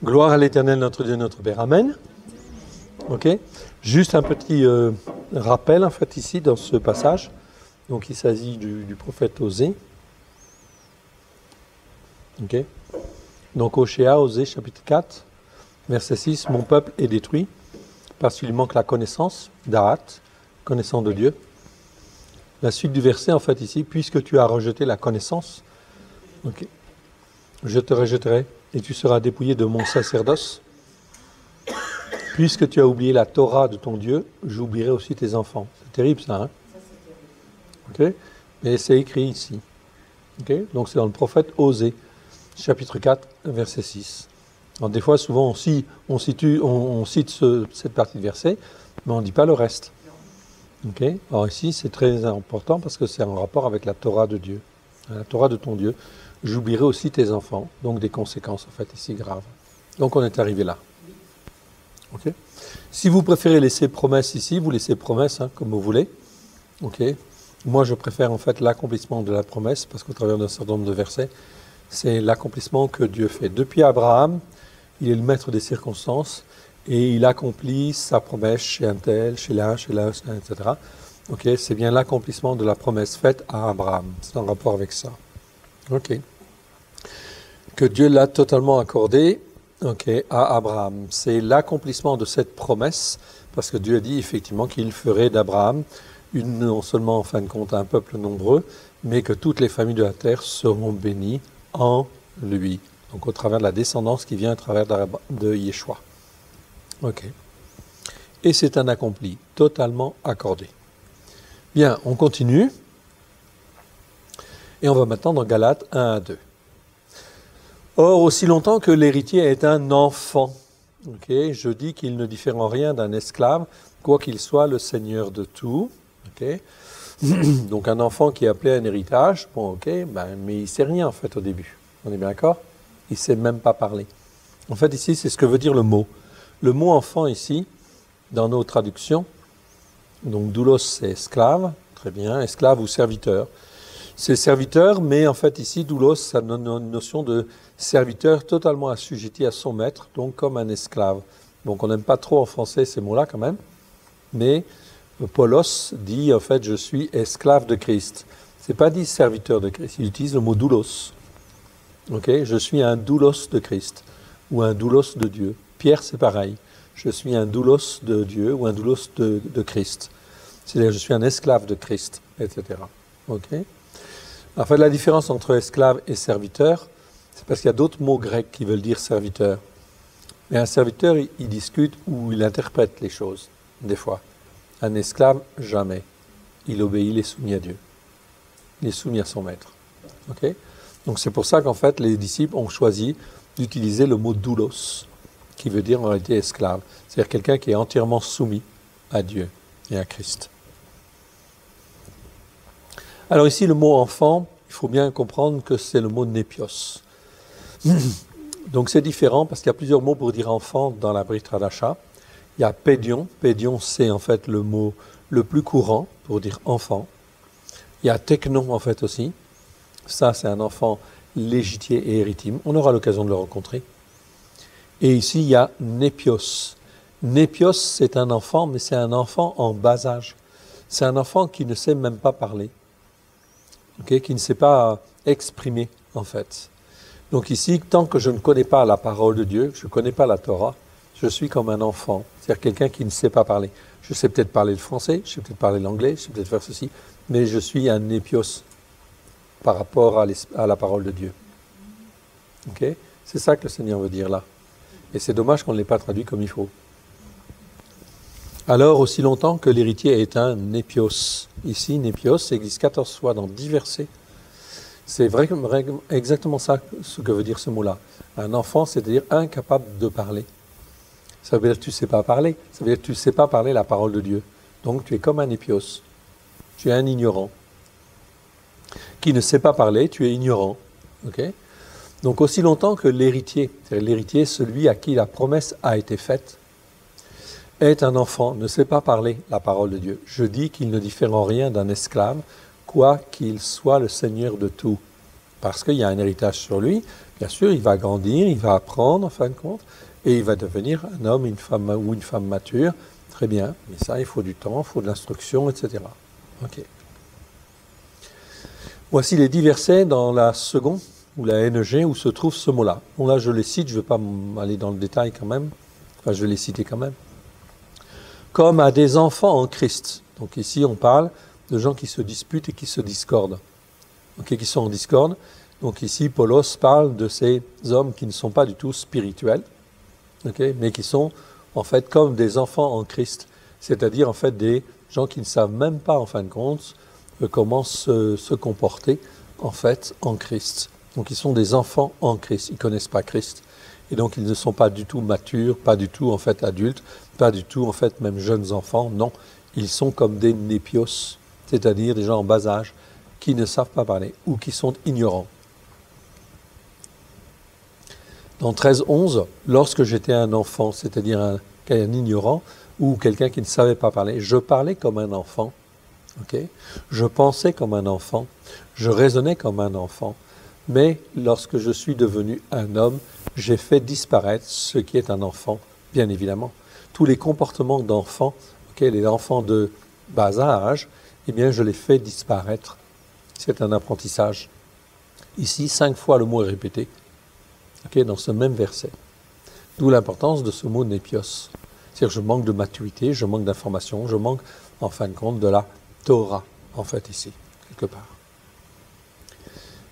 Gloire à l'Éternel, notre Dieu, notre Père. Amen. Ok. Juste un petit rappel, en fait, ici, dans ce passage. Donc, il s'agit du prophète Osée. Ok. Donc, Oshéa, Osée, chapitre 4, verset 6. Mon peuple est détruit parce qu'il lui manque la connaissance, Darat, connaissant de Dieu. La suite du verset, en fait, ici, puisque tu as rejeté la connaissance, ok, je te rejetterai et tu seras dépouillé de mon sacerdoce. Puisque tu as oublié la Torah de ton Dieu, j'oublierai aussi tes enfants. C'est terrible ça, hein? Okay. Mais c'est écrit ici. Okay. Donc c'est dans le prophète Osée, chapitre 4, verset 6. Alors des fois, souvent, on cite cette partie de verset, mais on ne dit pas le reste. Okay. Alors ici, c'est très important parce que c'est en rapport avec la Torah de Dieu. La Torah de ton Dieu. J'oublierai aussi tes enfants. Donc des conséquences, en fait, ici graves. Donc on est arrivé là. Okay. Si vous préférez laisser promesse ici, vous laissez promesse, hein, comme vous voulez. Okay. Moi, je préfère en fait l'accomplissement de la promesse, parce qu'au travers d'un certain nombre de versets, c'est l'accomplissement que Dieu fait. Depuis Abraham, il est le maître des circonstances, et il accomplit sa promesse chez un tel, chez l'un, etc. Okay. C'est bien l'accomplissement de la promesse faite à Abraham. C'est en rapport avec ça. Ok. Que Dieu l'a totalement accordé. Ok, à Abraham. C'est l'accomplissement de cette promesse, parce que Dieu a dit effectivement qu'il ferait d'Abraham non seulement en fin de compte un peuple nombreux, mais que toutes les familles de la terre seront bénies en lui. Donc au travers de la descendance qui vient à travers de Yeshua. Ok. Et c'est un accompli, totalement accordé. Bien, on continue. Et on va maintenant dans Galates 1 à 2. Or, aussi longtemps que l'héritier est un enfant, okay, je dis qu'il ne diffère en rien d'un esclave, quoiqu'il soit le seigneur de tout. Okay. Donc un enfant qui est appelé à un héritage, bon ok, mais il ne sait rien en fait au début. On est bien d'accord? Il ne sait même pas parler. En fait ici, c'est ce que veut dire le mot. Le mot enfant ici, dans nos traductions, donc doulos c'est esclave, très bien, esclave ou serviteur. C'est serviteur, mais en fait ici, doulos, ça donne une notion de serviteur totalement assujetti à son maître, donc comme un esclave. Donc on n'aime pas trop en français ces mots-là quand même, mais Paulos dit en fait je suis esclave de Christ. C'est pas dit serviteur de Christ, il utilise le mot doulos. Okay, je suis un doulos de Christ ou un doulos de Dieu. Pierre c'est pareil, je suis un doulos de Dieu ou un doulos de Christ. C'est-à-dire je suis un esclave de Christ, etc. Okay. En fait, la différence entre esclave et serviteur, c'est parce qu'il y a d'autres mots grecs qui veulent dire serviteur. Mais un serviteur, il discute ou il interprète les choses, des fois. Un esclave, jamais. Il obéit, il est soumis à Dieu. Il est soumis à son maître. Okay. Donc c'est pour ça qu'en fait, les disciples ont choisi d'utiliser le mot doulos, qui veut dire en réalité esclave. C'est-à-dire quelqu'un qui est entièrement soumis à Dieu et à Christ. Alors ici, le mot enfant, il faut bien comprendre que c'est le mot népios. Donc c'est différent parce qu'il y a plusieurs mots pour dire enfant dans la Brit Hadasha. Il y a pédion. Pédion, c'est en fait le mot le plus courant pour dire enfant. Il y a teknon en fait aussi. Ça, c'est un enfant légitier et héritime. On aura l'occasion de le rencontrer. Et ici, il y a népios. Népios, c'est un enfant, mais c'est un enfant en bas âge. C'est un enfant qui ne sait même pas parler. Okay, qui ne sait pas exprimer, en fait. Donc ici, tant que je ne connais pas la parole de Dieu, je ne connais pas la Torah, je suis comme un enfant, c'est-à-dire quelqu'un qui ne sait pas parler. Je sais peut-être parler le français, je sais peut-être parler l'anglais, je sais peut-être faire ceci, mais je suis un népios par rapport à la parole de Dieu. Okay? C'est ça que le Seigneur veut dire là. Et c'est dommage qu'on ne l'ait pas traduit comme il faut. Alors, aussi longtemps que l'héritier est un népios. Ici, népios, ça existe 14 fois dans 10 versets. C'est exactement ça ce que veut dire ce mot-là. Un enfant, c'est-à-dire incapable de parler. Ça veut dire que tu ne sais pas parler. Ça veut dire que tu ne sais pas parler la parole de Dieu. Donc, tu es comme un népios. Tu es un ignorant. Qui ne sait pas parler, tu es ignorant. Okay? Donc, aussi longtemps que l'héritier, c'est-à-dire l'héritier, celui à qui la promesse a été faite, est un enfant, ne sait pas parler la parole de Dieu. Je dis qu'il ne diffère en rien d'un esclave, quoi qu'il soit le seigneur de tout. parce qu'il y a un héritage sur lui. Bien sûr, il va grandir, il va apprendre, en fin de compte, et il va devenir un homme une femme, ou une femme mature. Très bien, mais ça, il faut du temps, il faut de l'instruction, etc. Ok. Voici les 10 versets dans la seconde, ou la NEG, où se trouve ce mot-là. Bon, là, je les cite, je ne vais pas aller dans le détail quand même. Enfin, je vais les citer quand même. Comme à des enfants en Christ. Donc ici, on parle de gens qui se disputent et qui se discordent. Okay, qui sont en discorde. Donc ici, Paulos parle de ces hommes qui ne sont pas du tout spirituels, okay, mais qui sont en fait comme des enfants en Christ. C'est-à-dire en fait des gens qui ne savent même pas en fin de compte comment se comporter en fait en Christ. Donc ils sont des enfants en Christ, ils ne connaissent pas Christ. Et donc ils ne sont pas du tout matures, pas du tout en fait adultes, pas du tout en fait même jeunes enfants, non. Ils sont comme des népios, c'est-à-dire des gens en bas âge qui ne savent pas parler ou qui sont ignorants. Dans 13.11, lorsque j'étais un enfant, c'est-à-dire un ignorant ou quelqu'un qui ne savait pas parler, je parlais comme un enfant, okay? Je pensais comme un enfant, je raisonnais comme un enfant, mais lorsque je suis devenu un homme, j'ai fait disparaître ce qui est un enfant, bien évidemment. Tous les comportements d'enfants, okay, les enfants de bas âge, eh bien je les fais disparaître. C'est un apprentissage. Ici, 5 fois le mot est répété, okay, dans ce même verset. D'où l'importance de ce mot népios. C'est-à-dire je manque de maturité, je manque d'information, je manque, en fin de compte, de la Torah, en fait, ici, quelque part.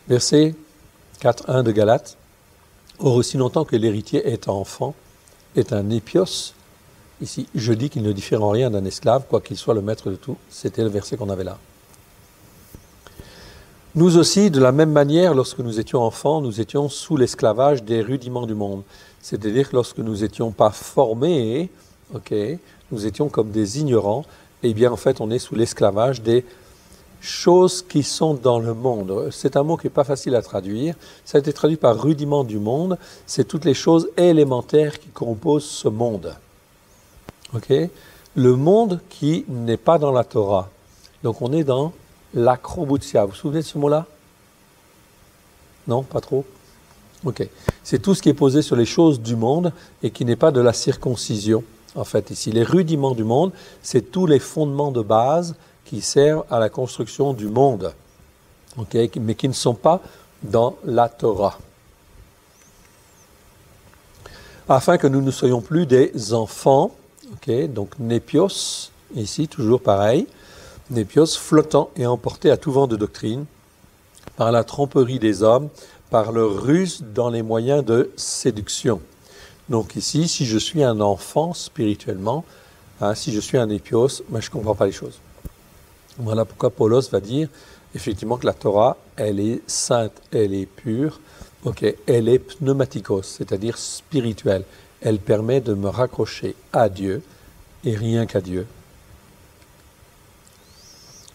Verset 4.1 de Galates. Or, aussi longtemps que l'héritier est enfant, est un népios, ici, je dis qu'il ne diffère en rien d'un esclave, quoiqu'il soit le maître de tout. C'était le verset qu'on avait là. Nous aussi, de la même manière, lorsque nous étions enfants, nous étions sous l'esclavage des rudiments du monde. C'est-à-dire que lorsque nous n'étions pas formés, okay, nous étions comme des ignorants, et bien en fait on est sous l'esclavage des choses qui sont dans le monde. C'est un mot qui n'est pas facile à traduire. Ça a été traduit par rudiments du monde. C'est toutes les choses élémentaires qui composent ce monde. Okay? Le monde qui n'est pas dans la Torah. Donc on est dans l'acroboutia. Vous vous souvenez de ce mot-là? Non, pas trop? Ok. C'est tout ce qui est posé sur les choses du monde et qui n'est pas de la circoncision. En fait, ici, les rudiments du monde, c'est tous les fondements de base qui servent à la construction du monde, okay, mais qui ne sont pas dans la Torah. Afin que nous ne soyons plus des enfants, okay, donc népios, ici, toujours pareil, népios, flottant et emportés à tout vent de doctrine, par la tromperie des hommes, par leur ruse dans les moyens de séduction. Donc ici, si je suis un enfant spirituellement, hein, si je suis un népios, ben, je ne comprends pas les choses. Voilà pourquoi Paulos va dire effectivement que la Torah, elle est sainte, elle est pure, okay, elle est pneumatikos, c'est-à-dire spirituelle. Elle permet de me raccrocher à Dieu et rien qu'à Dieu.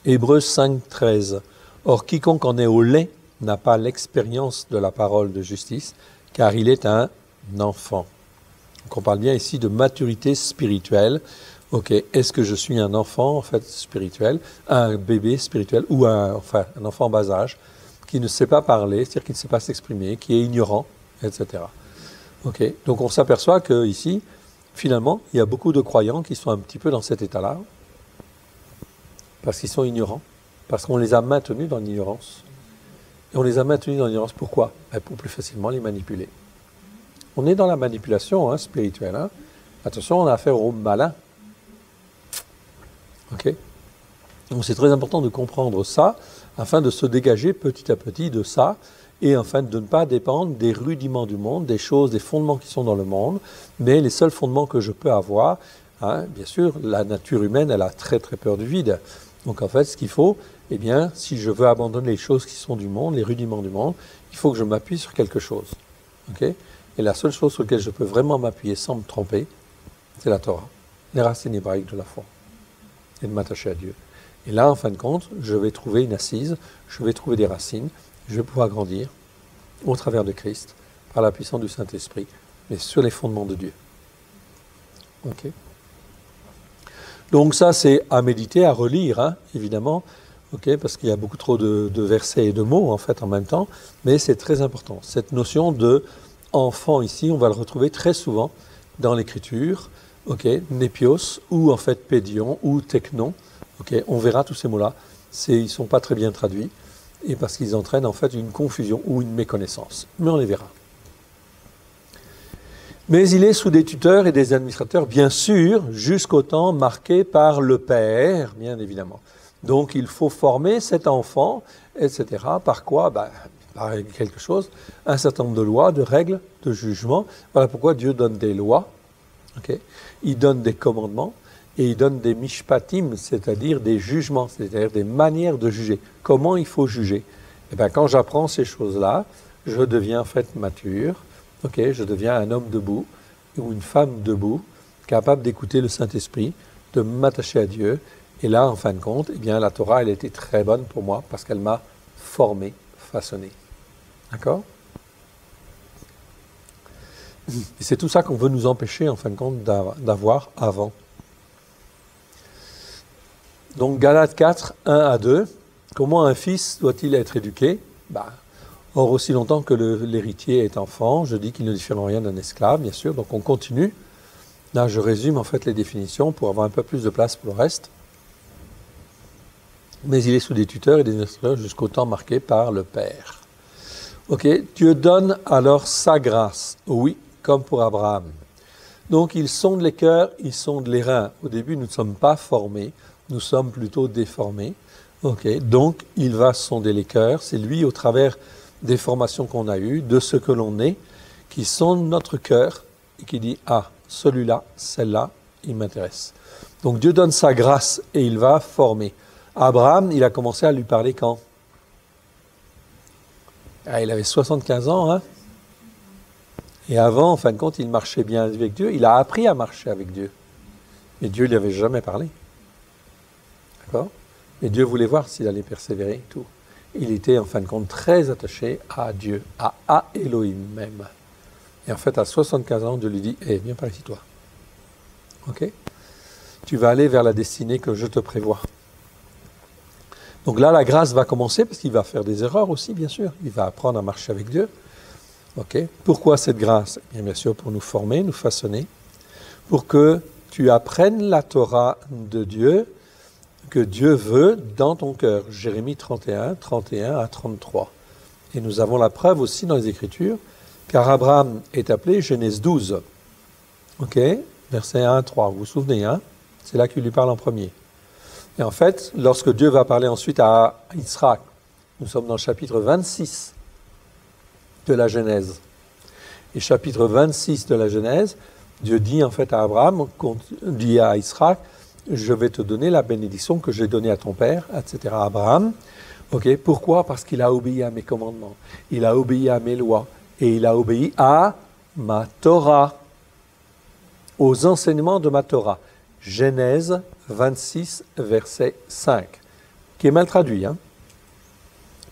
Hébreux 5.13. Or, quiconque en est au lait n'a pas l'expérience de la parole de justice, car il est un enfant. Donc on parle bien ici de maturité spirituelle. Ok, est-ce que je suis un enfant en fait spirituel, un bébé spirituel ou un enfant en bas âge qui ne sait pas parler, c'est-à-dire qui ne sait pas s'exprimer, qui est ignorant, etc. Ok, donc on s'aperçoit que ici, finalement, il y a beaucoup de croyants qui sont un petit peu dans cet état-là parce qu'ils sont ignorants, parce qu'on les a maintenus dans l'ignorance. Et on les a maintenus dans l'ignorance. Pourquoi? Pour plus facilement les manipuler. On est dans la manipulation spirituelle. Hein. Attention, on a affaire aux malins. Ok. Donc c'est très important de comprendre ça, afin de se dégager petit à petit de ça, et afin de ne pas dépendre des rudiments du monde, des choses, des fondements qui sont dans le monde, mais les seuls fondements que je peux avoir, hein, bien sûr, la nature humaine, elle a très très peur du vide. Donc en fait, ce qu'il faut, eh bien, si je veux abandonner les choses qui sont du monde, les rudiments du monde, il faut que je m'appuie sur quelque chose. Okay? Et la seule chose sur laquelle je peux vraiment m'appuyer sans me tromper, c'est la Torah, les racines hébraïques de la foi, et de m'attacher à Dieu. Et là, en fin de compte, je vais trouver une assise, je vais trouver des racines, je vais pouvoir grandir au travers de Christ, par la puissance du Saint-Esprit, mais sur les fondements de Dieu. Ok. Donc ça, c'est à méditer, à relire, hein, évidemment. ok, parce qu'il y a beaucoup trop de versets et de mots en fait en même temps, mais c'est très important. Cette notion de enfant ici, on va le retrouver très souvent dans l'écriture, ok, népios ou en fait pédion ou technon, ok, on verra tous ces mots-là, ils ne sont pas très bien traduits, et parce qu'ils entraînent en fait une confusion ou une méconnaissance, mais on les verra. Mais il est sous des tuteurs et des administrateurs, bien sûr, jusqu'au temps marqué par le Père, bien évidemment. Donc il faut former cet enfant, etc. Par quoi? Par quelque chose, un certain nombre de lois, de règles, de jugements. Voilà pourquoi Dieu donne des lois, okay? Il donne des commandements, et il donne des mishpatim, c'est-à-dire des jugements, c'est-à-dire des manières de juger. Comment il faut juger? Et bien, quand j'apprends ces choses-là, je deviens en fait mature, okay? Je deviens un homme debout, ou une femme debout, capable d'écouter le Saint-Esprit, de m'attacher à Dieu. Et là, en fin de compte, eh bien, la Torah, elle a été très bonne pour moi, parce qu'elle m'a formé, façonné. D'accord? Et c'est tout ça qu'on veut nous empêcher, en fin de compte, d'avoir avant. Donc, Galates 4, 1 à 2, comment un fils doit-il être éduqué? Or, aussi longtemps que l'héritier est enfant, je dis qu'il ne diffère en rien d'un esclave, bien sûr. Donc, on continue. Là, je résume en fait les définitions pour avoir un peu plus de place pour le reste. Mais il est sous des tuteurs et des instructeurs jusqu'au temps marqué par le Père. Ok, Dieu donne alors sa grâce, oui, comme pour Abraham. Donc, il sonde les cœurs, il sonde les reins. Au début, nous ne sommes pas formés, nous sommes plutôt déformés. Ok, donc, il va sonder les cœurs. C'est lui, au travers des formations qu'on a eues, de ce que l'on est, qui sonde notre cœur et qui dit « Ah, celui-là, celle-là, il m'intéresse. » Donc, Dieu donne sa grâce et il va former. Abraham, il a commencé à lui parler quand? Il avait 75 ans, hein? Et avant, en fin de compte, il marchait bien avec Dieu. Il a appris à marcher avec Dieu. Mais Dieu ne lui avait jamais parlé. D'accord? Mais Dieu voulait voir s'il allait persévérer et tout. Il était, en fin de compte, très attaché à Dieu, à Elohim même. Et en fait, à 75 ans, Dieu lui dit, viens par ici, toi. Ok? Tu vas aller vers la destinée que je te prévois. Donc là, la grâce va commencer, parce qu'il va faire des erreurs aussi, bien sûr. Il va apprendre à marcher avec Dieu. Okay. Pourquoi cette grâce? Bien sûr, pour nous former, nous façonner, pour que tu apprennes la Torah de Dieu, que Dieu veut dans ton cœur. Jérémie 31, 31 à 33. Et nous avons la preuve aussi dans les Écritures, car Abraham est appelé Genèse 12. Ok, verset 1 à 3. Vous vous souvenez, hein? C'est là qu'il lui parle en premier. Et en fait, lorsque Dieu va parler ensuite à Israël, nous sommes dans le chapitre 26 de la Genèse. Et chapitre 26 de la Genèse, Dieu dit en fait à Abraham, dit à Israël, je vais te donner la bénédiction que j'ai donnée à ton père, etc. Abraham. Okay. Pourquoi? Parce qu'il a obéi à mes commandements, il a obéi à mes lois, et il a obéi à ma Torah, aux enseignements de ma Torah. Genèse 26, verset 5, qui est mal traduit. Hein?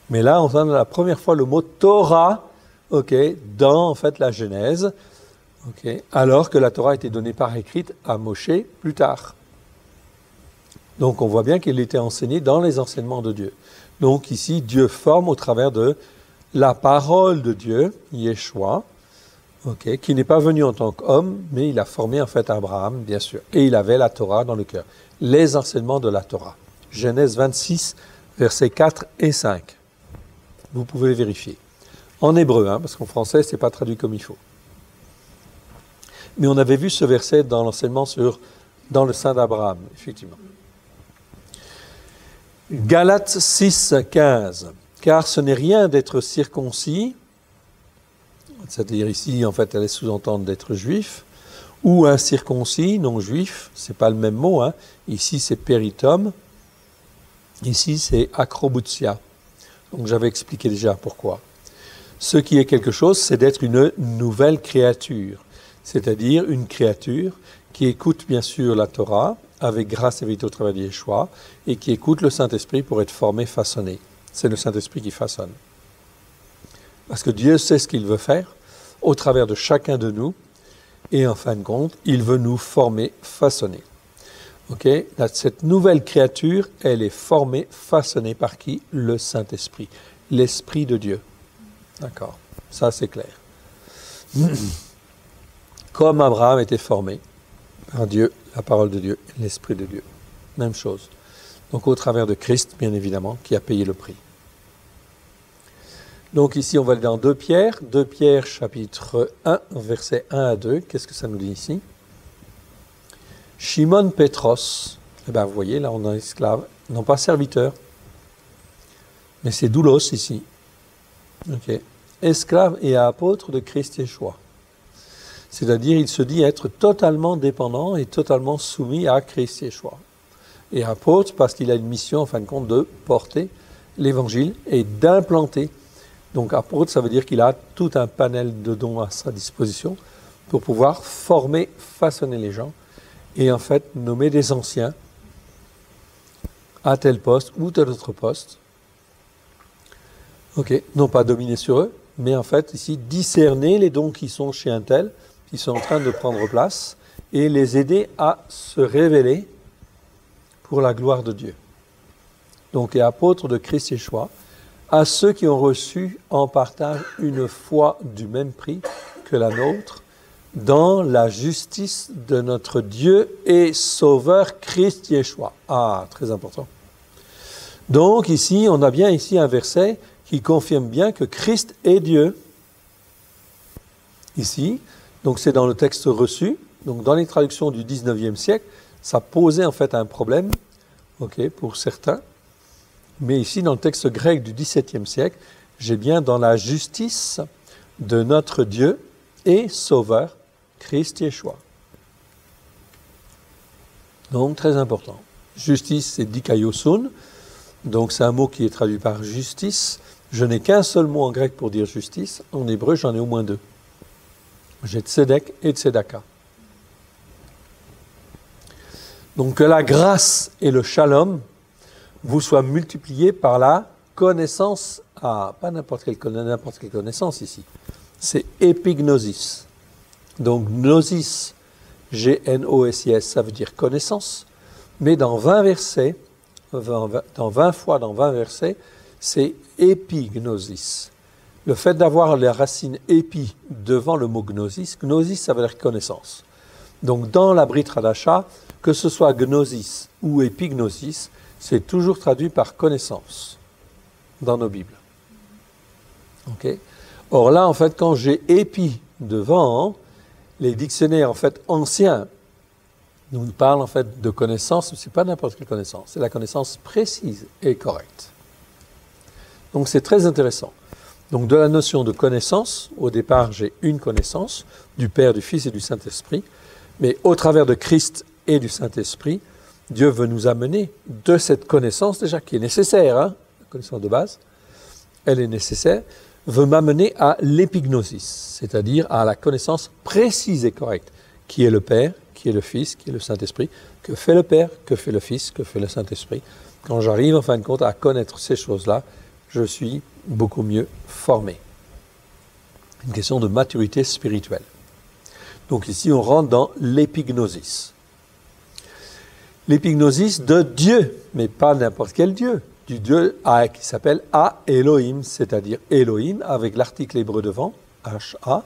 Mais là, on entend la première fois le mot Torah, dans en fait la Genèse, alors que la Torah a été donnée par écrite à Moshe plus tard. Donc on voit bien qu'il était enseigné dans les enseignements de Dieu. Donc ici, Dieu forme au travers de la parole de Dieu, Yeshua, qui n'est pas venu en tant qu'homme, mais il a formé en fait Abraham, bien sûr. Et il avait la Torah dans le cœur. Les enseignements de la Torah. Genèse 26, versets 4 et 5. Vous pouvez vérifier. En hébreu, parce qu'en français, ce n'est pas traduit comme il faut. Mais on avait vu ce verset dans l'enseignement dans le sein d'Abraham, effectivement. Galates 6, 15. Car ce n'est rien d'être circoncis, c'est-à-dire ici, en fait, elle est sous-entendre d'être juif, ou incirconcis, non juif, c'est pas le même mot, hein. Ici c'est peritum, ici c'est acroboutia. Donc j'avais expliqué déjà pourquoi. Ce qui est quelque chose, c'est d'être une nouvelle créature, c'est-à-dire une créature qui écoute bien sûr la Torah, avec grâce et vérité au travers de Yeshua, et qui écoute le Saint-Esprit pour être formé, façonné. C'est le Saint-Esprit qui façonne. Parce que Dieu sait ce qu'il veut faire au travers de chacun de nous, et en fin de compte, il veut nous former, façonner. Ok, cette nouvelle créature, elle est formée, façonnée par qui? Le Saint-Esprit, l'Esprit de Dieu. D'accord, ça c'est clair. Comme Abraham était formé par Dieu, la parole de Dieu, l'Esprit de Dieu. Même chose. Donc au travers de Christ, bien évidemment, qui a payé le prix. Donc ici, on va aller dans 2 Pierre chapitre 1, versets 1 à 2. Qu'est-ce que ça nous dit ici? Shimon Petros, eh bien vous voyez, là on a esclave, non pas serviteur, mais c'est doulos ici. Ok. Esclave et apôtre de Christ Yeshua. C'est-à-dire, il se dit être totalement dépendant et totalement soumis à Christ Yeshua. Et apôtre parce qu'il a une mission, en fin de compte, de porter l'évangile et d'implanter. Donc apôtre, ça veut dire qu'il a tout un panel de dons à sa disposition pour pouvoir former, façonner les gens et en fait nommer des anciens à tel poste ou tel autre poste. Ok, non pas dominer sur eux, mais en fait ici discerner les dons qui sont chez un tel, qui sont en train de prendre place et les aider à se révéler pour la gloire de Dieu. Donc, et apôtre de Christ Yeshua, à ceux qui ont reçu en partage une foi du même prix que la nôtre, dans la justice de notre Dieu et Sauveur Christ Yeshua. Ah, très important. Donc ici, on a bien ici un verset qui confirme bien que Christ est Dieu. Ici, donc c'est dans le texte reçu, donc dans les traductions du 19e siècle, ça posait en fait un problème, ok, pour certains. Mais ici, dans le texte grec du XVIIe siècle, j'ai bien dans la justice de notre Dieu et Sauveur, Christ Yeshua. Donc, très important. Justice, c'est dikaiosun, donc c'est un mot qui est traduit par justice. Je n'ai qu'un seul mot en grec pour dire justice. En hébreu, j'en ai au moins 2. J'ai tzedek et tzedaka. Donc, que la grâce et le shalom vous soient multipliés par la connaissance, pas n'importe quelle connaissance ici, c'est épignosis. Donc gnosis, G-N-O-S-I-S, ça veut dire connaissance, mais dans 20 versets, dans 20 fois dans 20 versets, c'est épignosis. Le fait d'avoir la racine épi devant le mot gnosis, gnosis ça veut dire connaissance. Donc dans la Brit Hadasha, que ce soit gnosis ou épignosis, c'est toujours traduit par connaissance dans nos Bibles. Okay. Or là, en fait, quand j'ai épi devant, les dictionnaires en fait anciens nous parlent en fait de connaissance, mais ce n'est pas n'importe quelle connaissance, c'est la connaissance précise et correcte. Donc c'est très intéressant. Donc de la notion de connaissance, au départ j'ai une connaissance du Père, du Fils et du Saint-Esprit, mais au travers de Christ et du Saint-Esprit, Dieu veut nous amener de cette connaissance déjà qui est nécessaire, la connaissance de base, elle est nécessaire, veut m'amener à l'épignosis, c'est-à-dire à la connaissance précise et correcte, qui est le Père, qui est le Fils, qui est le Saint-Esprit, que fait le Père, que fait le Fils, que fait le Saint-Esprit. Quand j'arrive en fin de compte à connaître ces choses-là, je suis beaucoup mieux formé. Une question de maturité spirituelle. Donc ici, on rentre dans l'épignosis. L'épignosis de Dieu, mais pas n'importe quel Dieu, du Dieu qui s'appelle Ha-Elohim, c'est-à-dire Elohim avec l'article hébreu devant, H-A,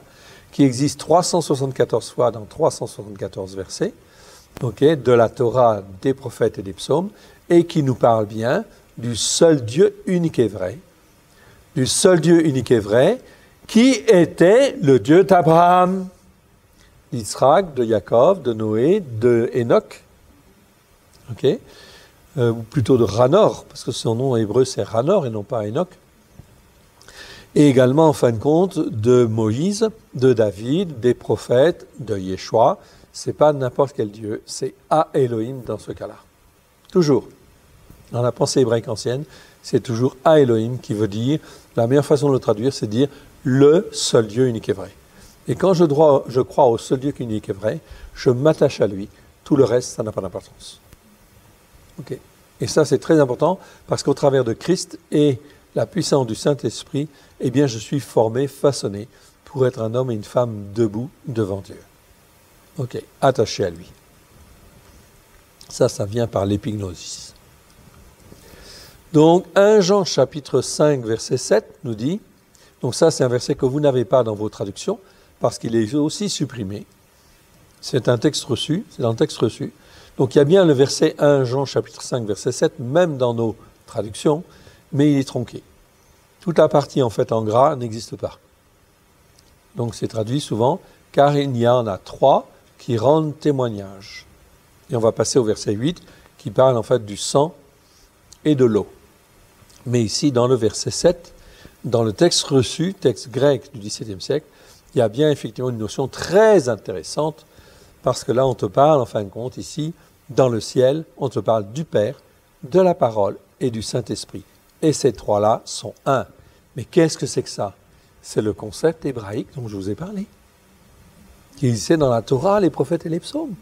qui existe 374 fois dans 374 versets, okay, de la Torah, des prophètes et des psaumes, et qui nous parle bien du seul Dieu unique et vrai, du seul Dieu unique et vrai, qui était le Dieu d'Abraham, d'Israël, de Jacob, de Noé, de Enoch, okay. Ou plutôt de Ranor, parce que son nom hébreu c'est Ranor et non pas Enoch. Et également, en fin de compte, de Moïse, de David, des prophètes, de Yeshua. C'est pas n'importe quel Dieu, c'est Ha-Elohim dans ce cas-là. Toujours. Dans la pensée hébraïque ancienne, c'est toujours Ha-Elohim qui veut dire, la meilleure façon de le traduire, c'est dire le seul Dieu unique et vrai. Et quand je crois au seul Dieu unique et vrai, je m'attache à lui. Tout le reste, ça n'a pas d'importance. Okay. Et ça, c'est très important parce qu'au travers de Christ et la puissance du Saint-Esprit, eh bien, je suis formé, façonné pour être un homme et une femme debout devant Dieu. Ok, attaché à lui. Ça vient par l'épignosis. Donc 1 Jean chapitre 5 verset 7 nous dit, donc ça c'est un verset que vous n'avez pas dans vos traductions, parce qu'il est aussi supprimé. C'est un texte reçu, c'est dans le texte reçu. Donc il y a bien le verset 1 Jean chapitre 5 verset 7, même dans nos traductions, mais il est tronqué. Toute la partie en fait en gras n'existe pas. Donc c'est traduit souvent, car il y en a 3 qui rendent témoignage. Et on va passer au verset 8, qui parle en fait du sang et de l'eau. Mais ici, dans le verset 7, dans le texte reçu, texte grec du XVIIe siècle, il y a bien effectivement une notion très intéressante, parce que là on te parle, en fin de compte, ici, dans le ciel, on te parle du Père, de la parole et du Saint-Esprit. Et ces 3-là sont un. Mais qu'est-ce que c'est que ça? C'est le concept hébraïque dont je vous ai parlé, qui existait dans la Torah, les prophètes et les psaumes.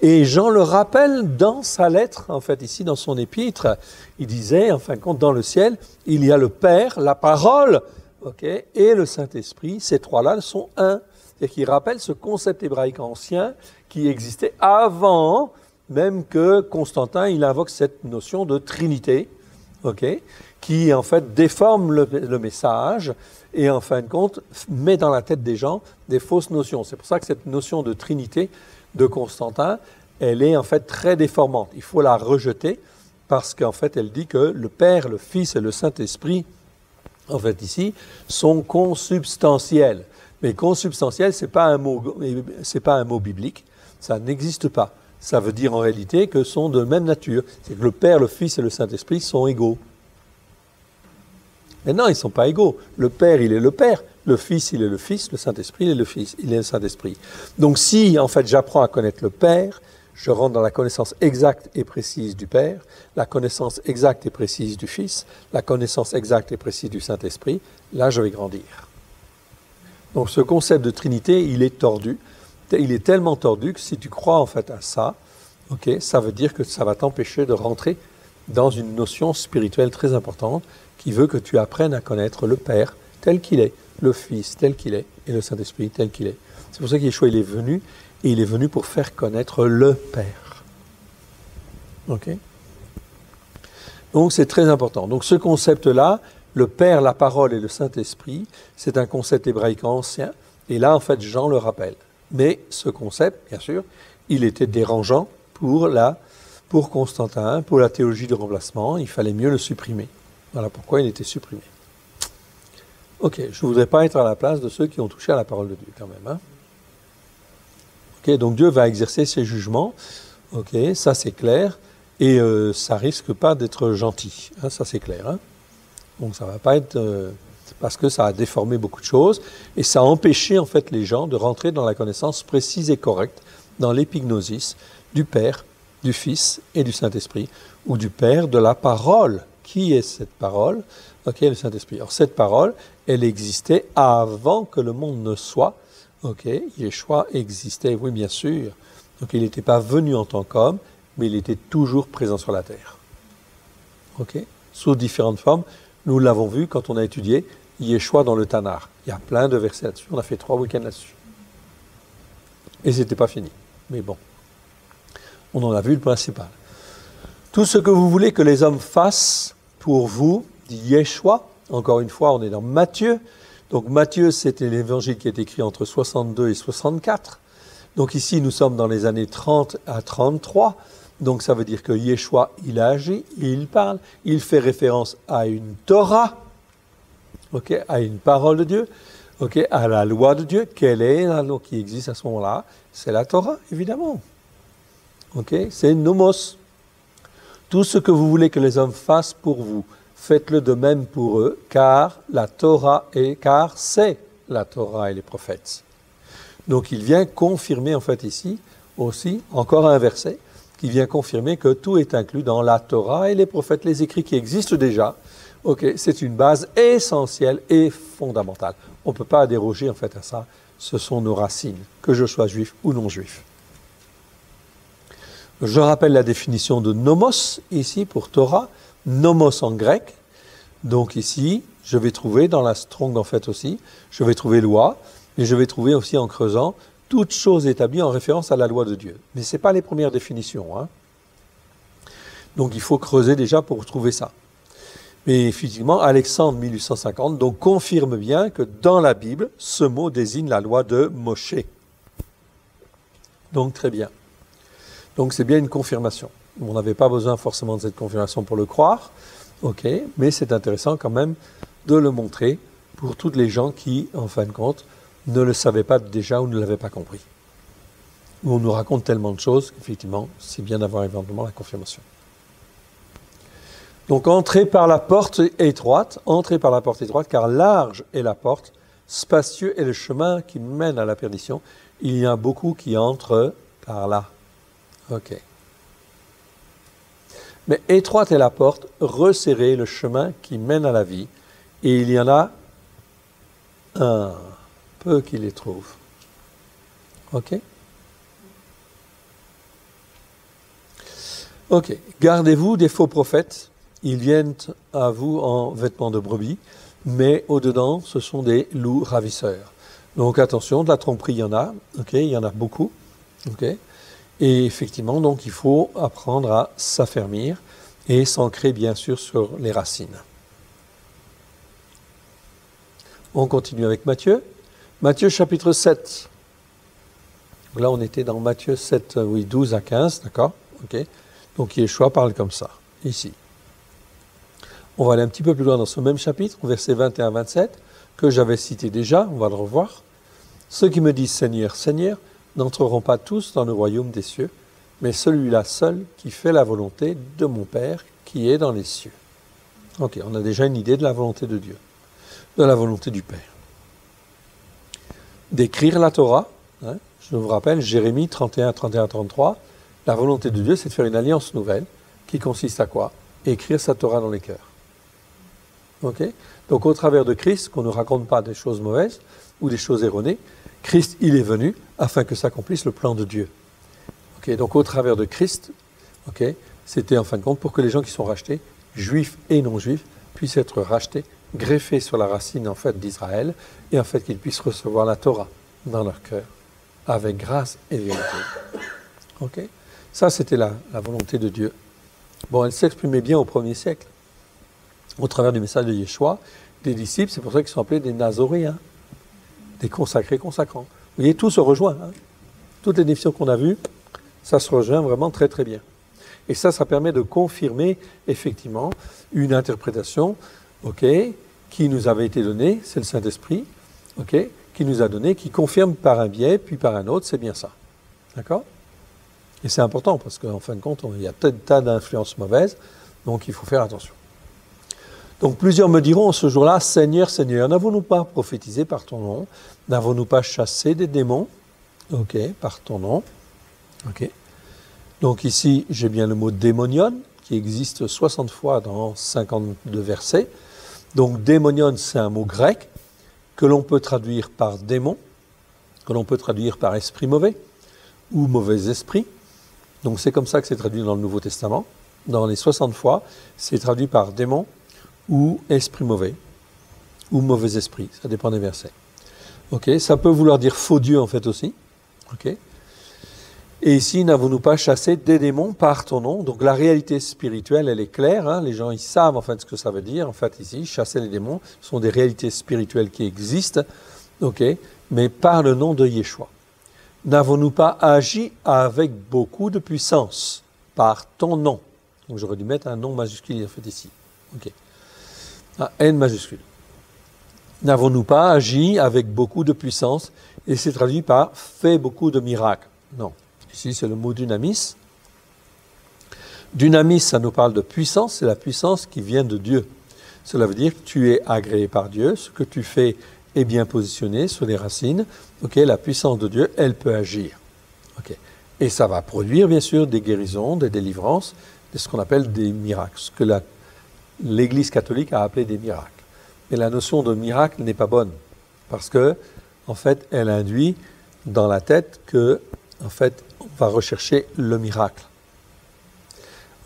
Et Jean le rappelle dans sa lettre, en fait, ici, dans son épître, il disait, en fin de compte, dans le ciel, il y a le Père, la parole, okay, et le Saint-Esprit, ces 3-là sont un. C'est-à-dire qu'il rappelle ce concept hébraïque ancien qui existait avant même que Constantin, il invoque cette notion de Trinité, okay, qui, en fait, déforme le message et, en fin de compte, met dans la tête des gens des fausses notions. C'est pour ça que cette notion de Trinité de Constantin, elle est en fait très déformante. Il faut la rejeter parce qu'en fait, elle dit que le Père, le Fils et le Saint-Esprit, en fait ici, sont consubstantiels. Mais consubstantiel, c'est pas un mot biblique, ça n'existe pas. Ça veut dire en réalité que sont de même nature. C'est que le Père, le Fils et le Saint-Esprit sont égaux. Mais non, ils ne sont pas égaux. Le Père, il est le Père. Le Fils, il est le Fils. Le Saint-Esprit, il est le Fils. Il est le Saint-Esprit. Donc si, en fait, j'apprends à connaître le Père, je rentre dans la connaissance exacte et précise du Père, la connaissance exacte et précise du Fils, la connaissance exacte et précise du Saint-Esprit, là, je vais grandir. Donc ce concept de Trinité, il est tordu. Il est tellement tordu que si tu crois, en fait, à ça, okay, ça veut dire que ça va t'empêcher de rentrer dans une notion spirituelle très importante qui veut que tu apprennes à connaître le Père tel qu'il est, le Fils tel qu'il est et le Saint-Esprit tel qu'il est. C'est pour ça qu'Yeshua il est venu, et il est venu pour faire connaître le Père. Ok? Donc c'est très important. Donc ce concept-là, le Père, la parole et le Saint-Esprit, c'est un concept hébraïque ancien, et là en fait Jean le rappelle. Mais ce concept, bien sûr, il était dérangeant pour Constantin, pour la théologie du remplacement, il fallait mieux le supprimer. Voilà pourquoi il était supprimé. Ok, je ne voudrais pas être à la place de ceux qui ont touché à la parole de Dieu quand même. Hein. Ok, donc Dieu va exercer ses jugements, ok, ça c'est clair, et ça risque pas d'être gentil, hein, ça c'est clair. Hein. Donc ça va pas être... parce que ça a déformé beaucoup de choses, et ça a empêché en fait les gens de rentrer dans la connaissance précise et correcte, dans l'épignosis du Père, du Fils et du Saint-Esprit, ou du Père, de la parole. Qui est cette parole? Ok, le Saint-Esprit. Alors cette parole, elle existait avant que le monde ne soit. Ok, Yeshua existait, oui bien sûr. Donc il n'était pas venu en tant qu'homme, mais il était toujours présent sur la terre. Ok, sous différentes formes. Nous l'avons vu quand on a étudié Yeshua dans le Tanakh. Il y a plein de versets là-dessus. On a fait 3 week-ends là-dessus. Et c'était pas fini. Mais bon, on en a vu le principal. Tout ce que vous voulez que les hommes fassent pour vous, dit Yeshua. Encore une fois, on est dans Matthieu. Donc Matthieu, c'était l'évangile qui est écrit entre 62 et 64. Donc ici, nous sommes dans les années 30 à 33. Donc ça veut dire que Yeshua, il agit, il parle, il fait référence à une Torah, okay, à une parole de Dieu, okay, à la loi de Dieu. Quelle est la loi qui existe à ce moment-là? C'est la Torah, évidemment. Okay, c'est nomos. Tout ce que vous voulez que les hommes fassent pour vous, faites-le de même pour eux, car c'est la Torah et les prophètes. Donc il vient confirmer en fait ici aussi, encore un verset, qui vient confirmer que tout est inclus dans la Torah et les prophètes, les écrits qui existent déjà. Okay, c'est une base essentielle et fondamentale. On ne peut pas déroger en fait à ça. Ce sont nos racines, que je sois juif ou non juif. Je rappelle la définition de nomos ici pour Torah, nomos en grec. Donc ici, je vais trouver dans la Strong en fait aussi, je vais trouver loi, mais je vais trouver aussi en creusant toute chose établie en référence à la loi de Dieu. Mais ce n'est pas les premières définitions. Hein. Donc il faut creuser déjà pour trouver ça. Mais effectivement, Alexandre 1850 donc, confirme bien que dans la Bible, ce mot désigne la loi de Moshe. Donc très bien. Donc c'est bien une confirmation. On n'avait pas besoin forcément de cette confirmation pour le croire, ok, mais c'est intéressant quand même de le montrer pour toutes les gens qui, en fin de compte, ne le savaient pas déjà ou ne l'avaient pas compris. On nous raconte tellement de choses qu'effectivement, c'est bien d'avoir éventuellement la confirmation. Donc entrez par la porte étroite, car large est la porte, spacieux est le chemin qui mène à la perdition. Il y a beaucoup qui entrent par là. Ok. Mais étroite est la porte, resserré le chemin qui mène à la vie, et il y en a un peu qui les trouvent. Ok? Ok. Gardez-vous des faux prophètes. Ils viennent à vous en vêtements de brebis, mais au-dedans, ce sont des loups ravisseurs. Donc attention, de la tromperie, il y en a. Ok, il y en a beaucoup. Ok. Et effectivement, donc il faut apprendre à s'affermir et s'ancrer bien sûr sur les racines. On continue avec Matthieu. Matthieu chapitre 7. Là, on était dans Matthieu 7, 12 à 15, d'accord? Ok. Donc Yeshua parle comme ça, ici. On va aller un petit peu plus loin dans ce même chapitre, versets 21 à 27, que j'avais cité déjà, on va le revoir. Ceux qui me disent Seigneur, Seigneur, n'entreront pas tous dans le royaume des cieux, mais celui-là seul qui fait la volonté de mon Père qui est dans les cieux. Ok, on a déjà une idée de la volonté de Dieu, de la volonté du Père. D'écrire la Torah, hein, je vous rappelle, Jérémie 31, 31, 33, la volonté de Dieu, c'est de faire une alliance nouvelle qui consiste à quoi? Écrire sa Torah dans les cœurs. Ok? Donc au travers de Christ, qu'on ne raconte pas des choses mauvaises ou des choses erronées, Christ, il est venu afin que s'accomplisse le plan de Dieu. Okay, donc au travers de Christ, okay, c'était en fin de compte pour que les gens qui sont rachetés, juifs et non-juifs, puissent être rachetés, greffés sur la racine en fait d'Israël, et en fait qu'ils puissent recevoir la Torah dans leur cœur, avec grâce et vérité. Okay? Ça, c'était la volonté de Dieu. Bon, elle s'exprimait bien au 1er siècle, au travers du message de Yeshua, des disciples, c'est pour ça qu'ils sont appelés des Nazoréens, des consacrés consacrants. Vous voyez, tout se rejoint. Hein? Toutes les définitions qu'on a vues, ça se rejoint vraiment très très bien. Et ça permet de confirmer effectivement une interprétation, ok, qui nous avait été donnée, c'est le Saint-Esprit, ok, qui nous a donné, qui confirme par un biais, puis par un autre, c'est bien ça. D'accord? Et c'est important parce qu'en fin de compte, il y a peut-être un tas d'influences mauvaises, donc il faut faire attention. Donc plusieurs me diront ce jour-là, Seigneur, Seigneur, n'avons-nous pas prophétisé par ton nom? N'avons-nous pas chassé des démons? Ok, par ton nom. Ok. Donc ici, j'ai bien le mot démonion, qui existe 60 fois dans 52 versets. Donc démonion, c'est un mot grec que l'on peut traduire par démon, que l'on peut traduire par esprit mauvais ou mauvais esprit. Donc c'est comme ça que c'est traduit dans le Nouveau Testament. Dans les 60 fois, c'est traduit par démon ou esprit mauvais, ou mauvais esprit, ça dépend des versets. Ok, ça peut vouloir dire faux Dieu en fait aussi. Ok. Et ici, n'avons-nous pas chassé des démons par ton nom? Donc la réalité spirituelle, elle est claire. Hein, les gens, ils savent en fait ce que ça veut dire. En fait, ici, chasser les démons sont des réalités spirituelles qui existent. Ok, mais par le nom de Yeshua. N'avons-nous pas agi avec beaucoup de puissance par ton nom? Donc j'aurais dû mettre un nom majuscule en fait ici. Ok. Un N majuscule. N'avons-nous pas agi avec beaucoup de puissance? Et c'est traduit par fait beaucoup de miracles. Non. Ici, c'est le mot dunamis. Dunamis, ça nous parle de puissance. C'est la puissance qui vient de Dieu. Cela veut dire que tu es agréé par Dieu. Ce que tu fais est bien positionné sur les racines. Okay, la puissance de Dieu, elle peut agir. Okay. Et ça va produire, bien sûr, des guérisons, des délivrances, ce qu'on appelle des miracles. Ce que l'Église catholique a appelé des miracles. Mais la notion de miracle n'est pas bonne, parce que, en fait, elle induit dans la tête que, en fait, on va rechercher le miracle.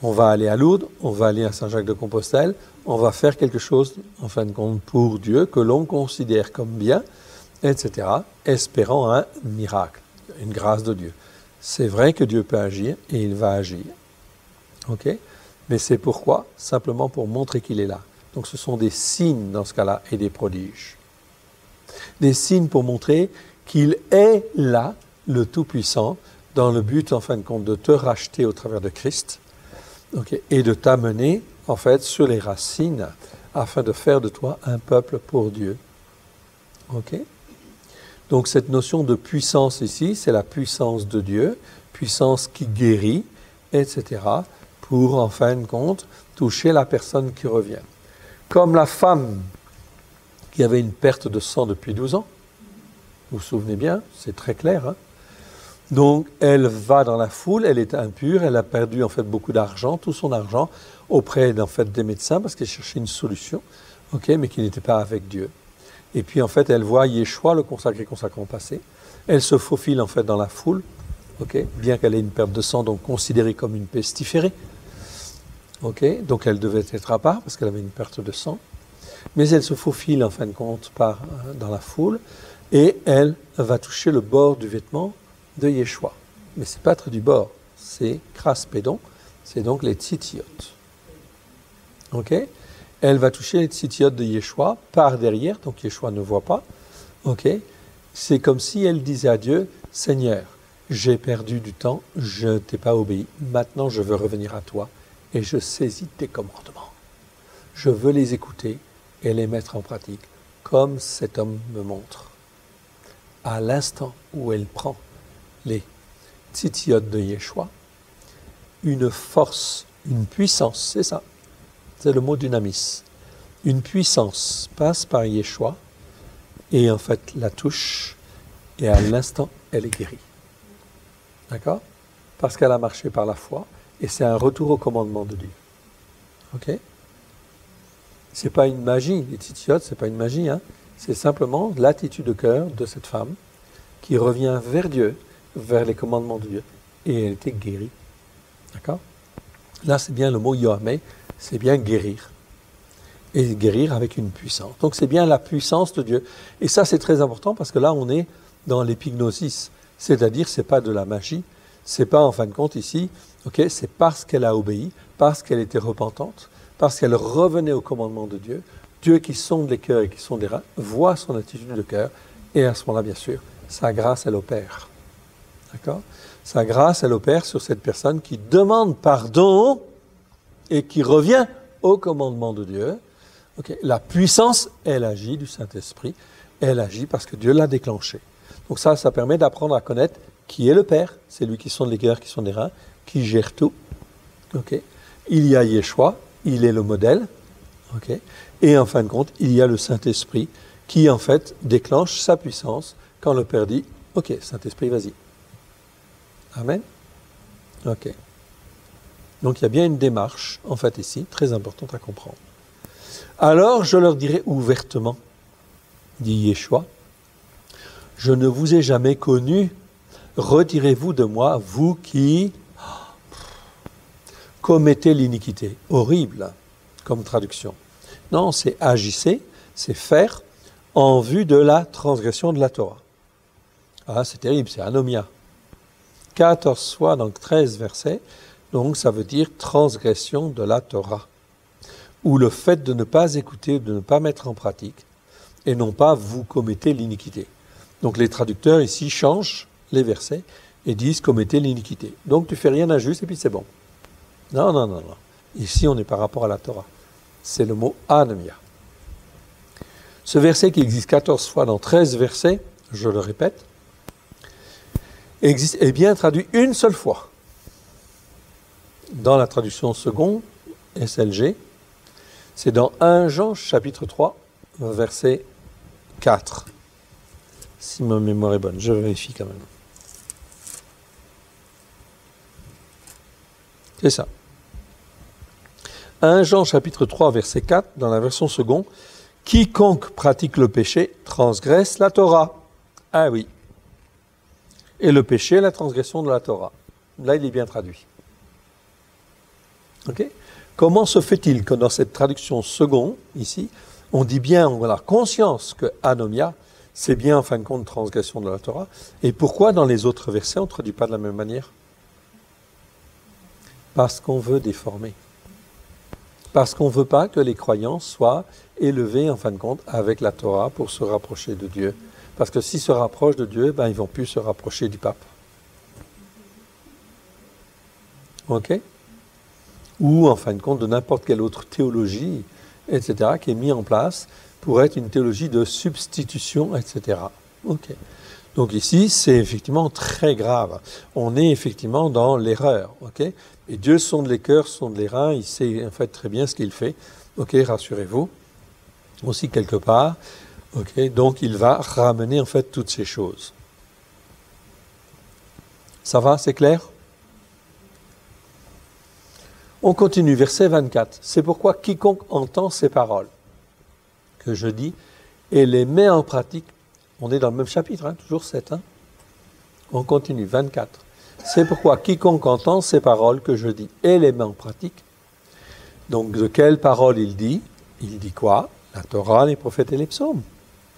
On va aller à Lourdes, on va aller à Saint-Jacques-de-Compostelle, on va faire quelque chose, en fin de compte, pour Dieu, que l'on considère comme bien, etc., espérant un miracle, une grâce de Dieu. C'est vrai que Dieu peut agir, et il va agir. Ok ? Mais c'est pourquoi? Simplement pour montrer qu'il est là. Donc ce sont des signes dans ce cas-là et des prodiges. Des signes pour montrer qu'il est là, le Tout-Puissant, dans le but, en fin de compte, de te racheter au travers de Christ, okay, et de t'amener, en fait, sur les racines, afin de faire de toi un peuple pour Dieu. Ok? Donc cette notion de puissance ici, c'est la puissance de Dieu, puissance qui guérit, etc., pour, en fin de compte, toucher la personne qui revient. Comme la femme qui avait une perte de sang depuis 12 ans, vous vous souvenez bien, c'est très clair, hein? Donc elle va dans la foule, elle est impure, elle a perdu en fait beaucoup d'argent, tout son argent, auprès en fait des médecins parce qu'elle cherchait une solution, okay, mais qui n'était pas avec Dieu. Et puis en fait elle voit Yeshua, le consacré consacrant passé, elle se faufile en fait dans la foule, okay, bien qu'elle ait une perte de sang, donc considérée comme une pestiférée. Okay, donc elle devait être à part parce qu'elle avait une perte de sang, mais elle se faufile en fin de compte dans la foule et elle va toucher le bord du vêtement de Yeshua. Mais ce n'est pas très du bord, c'est craspédon, c'est donc les tzitziot. Ok? Elle va toucher les tzitziot de Yeshua par derrière, donc Yeshua ne voit pas. Ok? C'est comme si elle disait à Dieu, Seigneur, j'ai perdu du temps, je ne t'ai pas obéi, maintenant je veux revenir à toi et je saisis tes commandements. Je veux les écouter et les mettre en pratique, comme cet homme me montre. À l'instant où elle prend les tzitziot de Yeshua, une force, une puissance, c'est ça, c'est le mot dynamis. Une puissance passe par Yeshua et en fait la touche et à l'instant elle est guérie. D'accord? Parce qu'elle a marché par la foi et c'est un retour au commandement de Dieu. Ok? C'est pas une magie, les tzitziot, c'est pas une magie, hein? C'est simplement l'attitude de cœur de cette femme qui revient vers Dieu, vers les commandements de Dieu, et elle était guérie. D'accord? Là, c'est bien le mot yohamé, c'est bien guérir. Et guérir avec une puissance. Donc, c'est bien la puissance de Dieu. Et ça, c'est très important parce que là, on est dans l'épignosis. C'est-à-dire, c'est pas de la magie, c'est pas, en fin de compte, ici, ok, c'est parce qu'elle a obéi, parce qu'elle était repentante, parce qu'elle revenait au commandement de Dieu. Dieu qui sonde les cœurs et qui sonde les reins, voit son attitude de cœur, et à ce moment-là, bien sûr, sa grâce, elle opère. D'accord? Sa grâce, elle opère sur cette personne qui demande pardon et qui revient au commandement de Dieu. Okay. La puissance, elle agit du Saint-Esprit. Elle agit parce que Dieu l'a déclenchée. Donc ça permet d'apprendre à connaître qui est le Père. C'est lui qui sonde les cœurs, qui sonde les reins, qui gère tout. Okay. Il y a Yeshua, il est le modèle. Okay. Et en fin de compte, il y a le Saint-Esprit qui, en fait, déclenche sa puissance quand le Père dit « Ok, Saint-Esprit, vas-y ». Amen. Ok. Donc il y a bien une démarche, en fait, ici, très importante à comprendre. Alors je leur dirai ouvertement, dit Yeshua, je ne vous ai jamais connu, retirez-vous de moi, vous qui commettez l'iniquité. Horrible comme traduction. Non, c'est agissez, c'est faire en vue de la transgression de la Torah. Ah, c'est terrible, c'est anomia. 14 fois, donc 13 versets, donc ça veut dire transgression de la Torah. Ou le fait de ne pas écouter, de ne pas mettre en pratique, et non pas vous commettez l'iniquité. Donc les traducteurs ici changent les versets et disent commettez l'iniquité. Donc tu fais rien d'injuste et puis c'est bon. Non, non, non, non. Ici on est par rapport à la Torah. C'est le mot anomia. Ce verset qui existe 14 fois dans 13 versets, je le répète, est bien traduit une seule fois. Dans la traduction seconde, SLG, c'est dans 1 Jean chapitre 3, verset 4. Si ma mémoire est bonne, je vérifie quand même. C'est ça. 1 Jean chapitre 3, verset 4, dans la version seconde, quiconque pratique le péché transgresse la Torah. Ah oui. Et le péché, la transgression de la Torah. Là, il est bien traduit. Ok? Comment se fait-il que dans cette traduction seconde, ici, on dit bien, on a conscience que anomia, c'est bien en fin de compte transgression de la Torah, et pourquoi dans les autres versets on ne traduit pas de la même manière? Parce qu'on veut déformer. Parce qu'on ne veut pas que les croyants soient élevés, en fin de compte, avec la Torah pour se rapprocher de Dieu. Parce que s'ils se rapprochent de Dieu, ben, ils ne vont plus se rapprocher du pape. Ok? Ou, en fin de compte, de n'importe quelle autre théologie, etc., qui est mise en place pour être une théologie de substitution, etc. Ok. Donc ici, c'est effectivement très grave. On est effectivement dans l'erreur. Ok? Et Dieu sonde les cœurs, sonde les reins, il sait en fait très bien ce qu'il fait. Ok, rassurez-vous. Aussi quelque part. Ok, donc il va ramener en fait toutes ces choses. Ça va, c'est clair? On continue, verset 24. C'est pourquoi quiconque entend ces paroles que je dis et les met en pratique, on est dans le même chapitre, hein, toujours 7. Hein? On continue, 24. C'est pourquoi quiconque entend ces paroles que je dis et les met en pratique, donc de quelles paroles il dit? Il dit quoi? La Torah, les prophètes et les psaumes.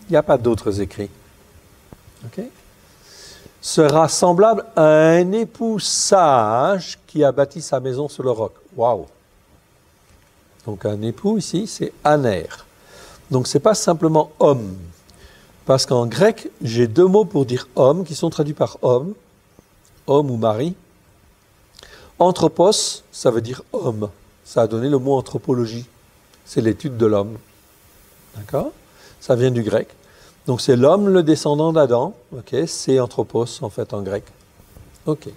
Il n'y a pas d'autres écrits. Ok? Sera semblable à un époux sage qui a bâti sa maison sur le roc. Waouh! Donc un époux ici, c'est aner. Donc ce n'est pas simplement homme. Parce qu'en grec, j'ai deux mots pour dire homme qui sont traduits par homme ou mari. Anthropos, ça veut dire homme. Ça a donné le mot anthropologie. C'est l'étude de l'homme. D'accord? Ça vient du grec. Donc c'est l'homme, le descendant d'Adam. Ok? C'est anthropos en fait en grec. Ok.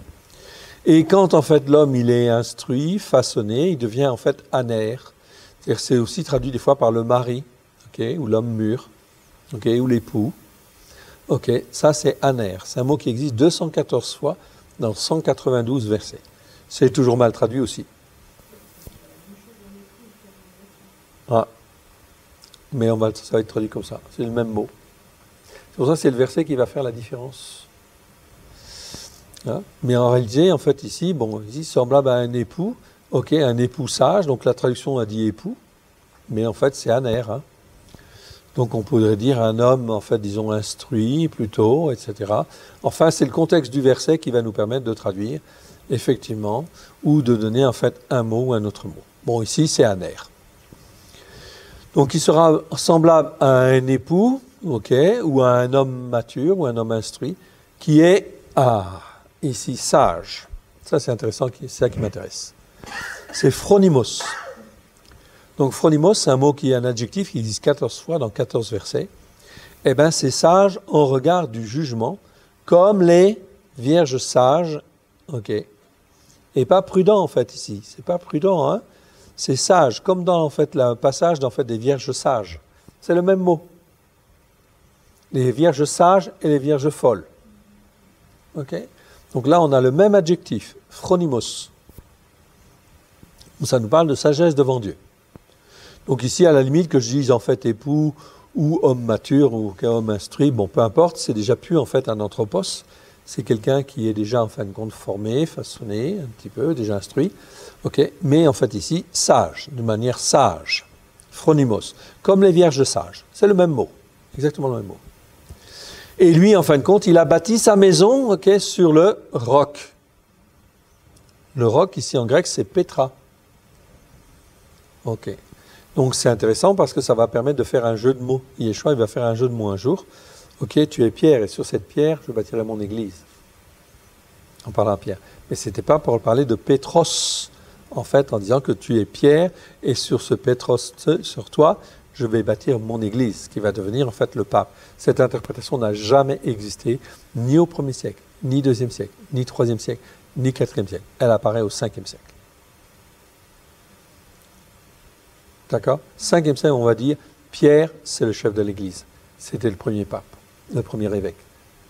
Et quand en fait l'homme il est instruit, façonné, il devient en fait aner. C'est-à-dire c'est aussi traduit des fois par le mari, ok? Ou l'homme mûr, ok? Ou l'époux. Ok, ça c'est aner. C'est un mot qui existe 214 fois dans 192 versets. C'est toujours mal traduit aussi. Ah. Mais ça va être traduit comme ça. C'est le même mot. C'est pour ça que c'est le verset qui va faire la différence. Hein? Mais en réalité, en fait, ici, ici, semblable à un époux. Ok, un époux sage. Donc la traduction a dit époux. Mais en fait, c'est aner. Hein? Donc on pourrait dire un homme, en fait, disons, instruit plutôt, etc. Enfin, c'est le contexte du verset qui va nous permettre de traduire, effectivement, ou de donner, en fait, un mot ou un autre mot. Bon, ici, c'est aner. Donc il sera semblable à un époux, ok, ou à un homme mature, ou un homme instruit, qui est, ici, sage. Ça, c'est intéressant, c'est ça qui m'intéresse. C'est phronimos. Donc phronimos, c'est un mot qui est un adjectif qui existe 14 fois dans 14 versets. Eh bien, c'est sage en regard du jugement, comme les vierges sages, ok. Et pas prudent, en fait, ici. C'est pas prudent, hein. C'est sage, comme dans en fait, le passage des vierges sages. C'est le même mot. Les vierges sages et les vierges folles. Ok? Donc là, on a le même adjectif, phronimos. Ça nous parle de sagesse devant Dieu. Donc ici, à la limite, que je dise en fait époux ou homme mature ou homme instruit, bon, peu importe, c'est déjà plus en fait un anthropos. C'est quelqu'un qui est déjà en fin de compte formé, façonné, un petit peu, déjà instruit. Ok, mais en fait ici, sage, de manière sage, phronimos, comme les vierges sages. C'est le même mot, exactement le même mot. Et lui, en fin de compte, il a bâti sa maison, ok, sur le roc. Le roc, ici en grec, c'est Petra. Ok. Donc c'est intéressant parce que ça va permettre de faire un jeu de mots. Yeshua, il va faire un jeu de mots un jour. Ok, tu es pierre, et sur cette pierre, je bâtirai mon église. En parlant à Pierre. Mais ce n'était pas pour parler de Pétros, en fait, en disant que tu es pierre, et sur ce Pétros, sur toi, je vais bâtir mon église, qui va devenir en fait le pape. Cette interprétation n'a jamais existé, ni au 1er siècle, ni 2e siècle, ni 3e siècle, ni 4e siècle. Elle apparaît au 5e siècle. D'accord? 5e siècle, on va dire, Pierre, c'est le chef de l'église. C'était le premier pape, le premier évêque.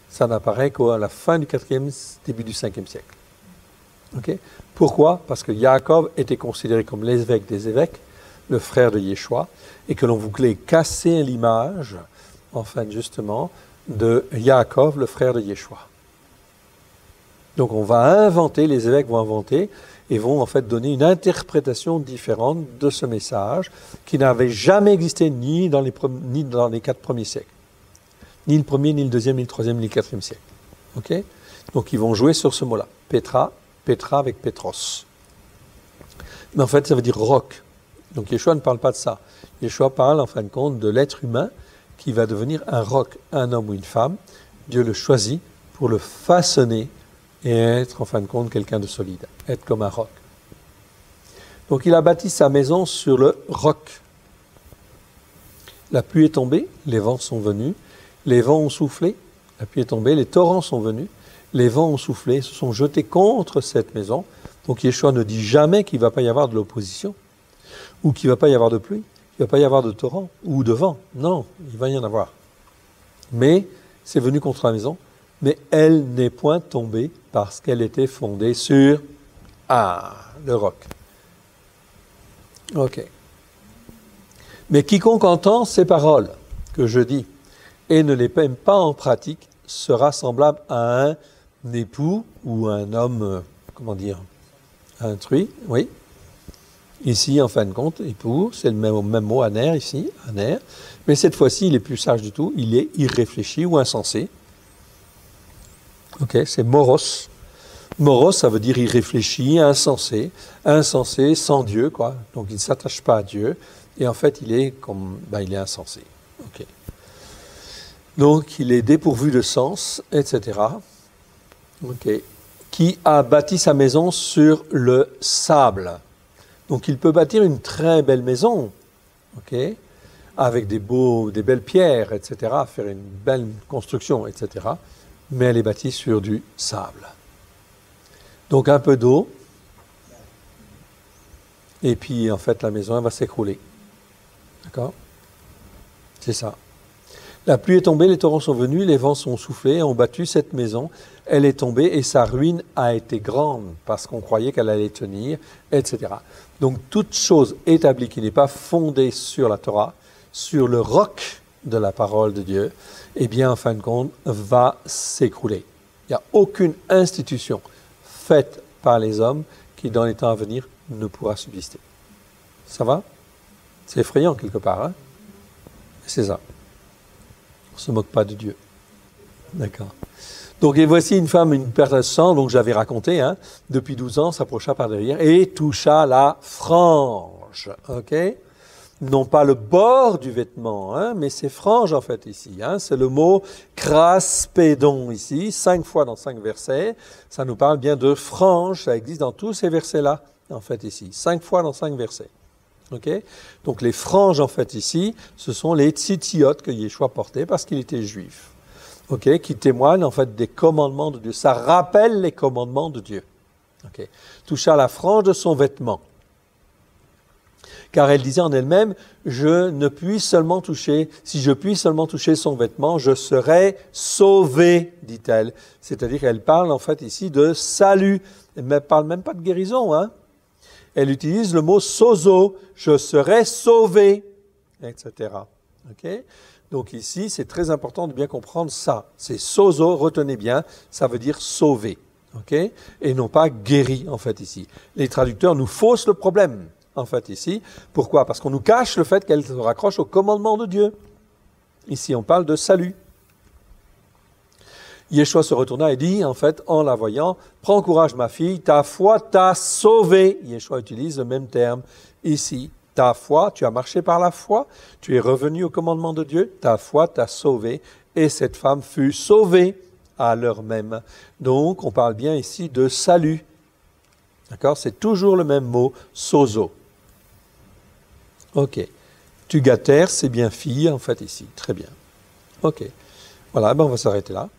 Ça n'apparaît qu'à la fin du 4e, début du 5e siècle. Okay? Pourquoi? Parce que Yaakov était considéré comme l'évêque des évêques, le frère de Yeshua, et que l'on voulait casser l'image, enfin justement, de Yaakov, le frère de Yeshua. Donc on va inventer, les évêques vont inventer, et vont en fait donner une interprétation différente de ce message, qui n'avait jamais existé ni dans les 4 premiers siècles. Ni le 1er, ni le 2e, ni le 3e, ni le 4e siècle. Ok? Donc ils vont jouer sur ce mot-là. Petra avec Pétros. Mais en fait, ça veut dire roc. Donc Yeshua ne parle pas de ça. Yeshua parle en fin de compte de l'être humain qui va devenir un roc, un homme ou une femme. Dieu le choisit pour le façonner et être en fin de compte quelqu'un de solide, être comme un roc. Donc il a bâti sa maison sur le roc. La pluie est tombée, les vents sont venus, les vents ont soufflé, la pluie est tombée, les torrents sont venus, les vents ont soufflé, se sont jetés contre cette maison. Donc Yeshua ne dit jamais qu'il ne va pas y avoir de l'opposition, ou qu'il ne va pas y avoir de pluie, qu'il ne va pas y avoir de torrents ou de vent. Non, il va y en avoir. Mais c'est venu contre la maison, mais elle n'est point tombée parce qu'elle était fondée sur le roc. Ok. Mais quiconque entend ces paroles que je dis et ne les met pas en pratique sera semblable à un époux ou un homme, instruit, oui. Ici, en fin de compte, époux, c'est le même mot, aner, ici, aner. Mais cette fois-ci, il est plus sage du tout, il est irréfléchi ou insensé. Ok, c'est moros. Moros, ça veut dire irréfléchi, insensé. Insensé, sans Dieu, quoi. Donc, il ne s'attache pas à Dieu. Et en fait, il est insensé. Ok. Donc, il est dépourvu de sens, etc. Ok. Qui a bâti sa maison sur le sable. Donc, il peut bâtir une très belle maison, ok, avec des belles pierres, etc., faire une belle construction, etc., mais elle est bâtie sur du sable. Donc, un peu d'eau, et puis, en fait, la maison, elle va s'écrouler. D'accord? C'est ça. La pluie est tombée, les torrents sont venus, les vents sont soufflés, ont battu cette maison. Elle est tombée et sa ruine a été grande parce qu'on croyait qu'elle allait tenir, etc. Donc, toute chose établie qui n'est pas fondée sur la Torah, sur le roc de la parole de Dieu, eh bien, en fin de compte, va s'écrouler. Il n'y a aucune institution faite par les hommes qui, dans les temps à venir, ne pourra subsister. Ça va? C'est effrayant quelque part, hein? C'est ça. On ne se moque pas de Dieu. D'accord. Donc, et voici une femme, une perte de sang, donc j'avais raconté, hein, depuis 12 ans, s'approcha par derrière et toucha la frange. Ok? Non pas le bord du vêtement, hein, mais c'est frange en fait ici. Hein, c'est le mot kraspédon ici, 5 fois dans 5 versets. Ça nous parle bien de frange, ça existe dans tous ces versets-là, en fait ici. 5 fois dans 5 versets. Okay? Donc les franges, en fait, ici, ce sont les tzitziot que Yeshua portait parce qu'il était juif, okay? Qui témoignent, en fait, des commandements de Dieu. Ça rappelle les commandements de Dieu. Okay? Toucha la frange de son vêtement. Car elle disait en elle-même, si je puis seulement toucher son vêtement, je serai sauvée, dit-elle. C'est-à-dire qu'elle parle, en fait, ici de salut. Elle ne parle même pas de guérison, hein. Elle utilise le mot sozo, je serai sauvé, etc. Okay? Donc ici, c'est très important de bien comprendre ça. C'est sozo, retenez bien, ça veut dire sauvé, okay? Et non pas guéri, en fait, ici. Les traducteurs nous faussent le problème, en fait, ici. Pourquoi? Parce qu'on nous cache le fait qu'elle se raccroche au commandement de Dieu. Ici, on parle de salut. Yeshua se retourna et dit, en fait, en la voyant, « Prends courage, ma fille, ta foi t'a sauvée. » Yeshua utilise le même terme ici. Ta foi, tu as marché par la foi, tu es revenu au commandement de Dieu, ta foi t'a sauvée, et cette femme fut sauvée à l'heure même. Donc, on parle bien ici de salut. D'accord? C'est toujours le même mot, sozo. Ok. Tugater, c'est bien fille, en fait, ici. Très bien. Ok. Voilà, ben on va s'arrêter là.